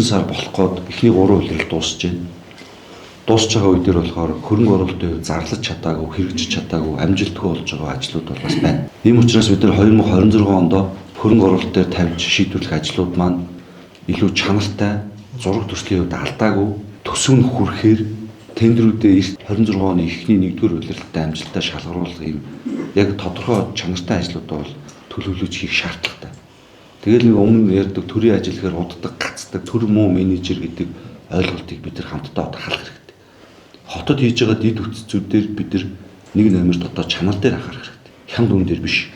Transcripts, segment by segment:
сар болох гээд эхний 3 улирал дуусж байна. Дуусж байгаа үе дээр болохоор хөрөнгө оруулалтын хувьд зарлаж чадаагүй, хэрэгжиж чадаагүй, амжилтгүй болж байгаа ажлууд бол бас байна. Ийм учраас бид нар 2026 онд хөрөнгө оруулалт дээр тавьж шийдвэрлэх ажлууд маань илүү чанартай, зураг төслийн хувьд алдаагүй төсөв нь хүрэхээр тендерүүдээ 26 оны эхний 1-р улиралтай амжилттай шалгаруулах юм яг тодорхой чанартай ажлуудаа бол төлөвлөж хийх шаардлагатай. Тэгэл нэг өмнө ярьдаг төрийн ажил гэхээр уддаг, гацдаг, төр муу менежер гэдэг ойлголтыг бид нар хамтдаа халах хэрэгтэй. Хотод хийж байгаа дид үтцүүдээр бид нар нэг номерт одоо чанар дээр анхаарах хэрэгтэй. Хямд үн дээр биш.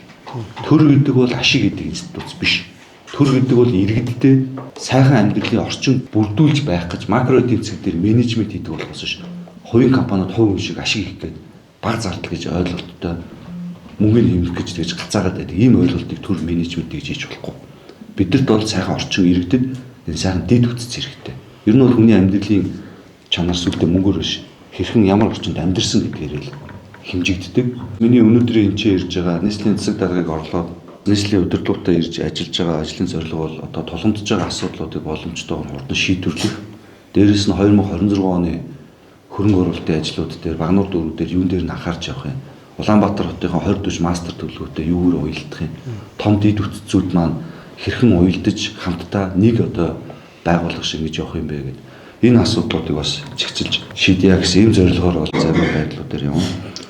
Төр гэдэг бол ашиг гэдэг институт биш. Төр гэдэг бол иргэдтэй сайхан амьдралын орчин бүрдүүлж байх гэж макро эдийн засаг дээр менежмент хийдэг болохоос ш. Хувийн компаниуд хувь хүн шиг ашиг хийх гээд баг зардал гэж ойлголттой мөнгөний хэмжих гэж тэгж гацаагаад байдаг. Ийм ойлголтыг төр менежмент гэж хийж болохгүй. Бидэрт бол сайхан орчин иргэдэд энэ сайхан дид үтц хэрэгтэй. Ер нь бол хүний амьдралын чанар сүлдээ мөнгөөр биш. Хэрхэн ямар орчинд амьдэрсэн гэдгээр л хэмжигддэг. Миний өнөөдрийн энэ ч ирж байгаа нийслэлийн засаг даргаыг орлоод нийслэлийн удирдлагуудаа ирж ажиллаж байгаа ажлын зорилго бол одоо тулгамдж байгаа асуудлуудыг боломжтойгоор хурдан шийдвэрлэх. Дээрээс нь 2026 оны хөрөнгө оруулалтын ажлууд дээр Багнуур дүүрэн дээр юун дээр нь анхаарч явах юм. Улаанбаатар хотын 20 40 мастер төлөвлөгөөтэй юугаар уялдах юм. Том дид үтцүүд маань хэрхэн уялдаж хамтдаа нэг одоо байгууллага шиг гэж явах юм бэ гэдэг. Энэ асуудлуудыг бас чигчилж шийдъя гэсэн ийм зорилгоор бол зарим байдлууд дээр юм.